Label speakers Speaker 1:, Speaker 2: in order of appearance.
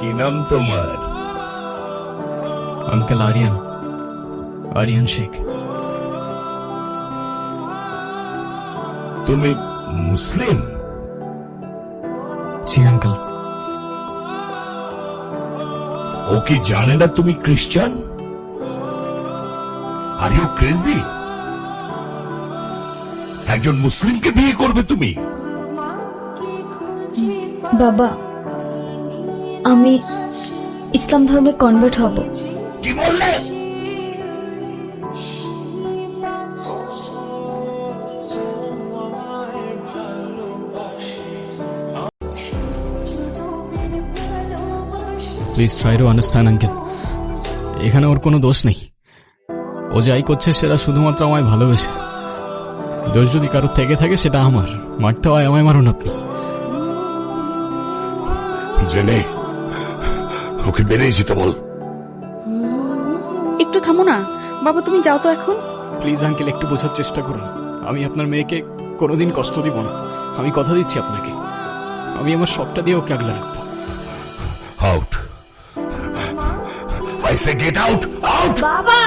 Speaker 1: কি নাম তোমার?
Speaker 2: अंकल आर्यन, आर्यन शेख।
Speaker 1: তুমি মুসলিম?
Speaker 2: जी अंकल।
Speaker 1: ও কি জানে না তুমি খ্রিস্টান? Are you crazy? একজন মুসলিমকে বিয়ে করবে তুমি?
Speaker 3: বাবা, আমি ইসলাম ধর্মে কনভার্ট হব।
Speaker 1: কি বললে?
Speaker 2: Please try to understand uncle, এখানে ওর কোনো দোষ নেই। ও যাই করছে সেটা শুধুমাত্র আমায় ভালোবেসে। দোষ যদি কারোর থেকে থাকে সেটা আমার। মারতে হয় আমায় মারুন আপনি।
Speaker 1: জেনে ওকে বেরিয়ে যেতে বল।
Speaker 4: একটু থামো না বাবা, তুমি যাও তো এখন।
Speaker 2: প্লিজ আঙ্কেল, একটু বোঝার চেষ্টা করুন। আমি আপনার মেয়েকে কোনোদিন কষ্ট দিব না। আমি কথা দিচ্ছি আপনাকে, আমি আমার সবটা দিয়ে ওকে আগলে রাখবো।
Speaker 1: Out, I say get out, out.
Speaker 3: বাবা!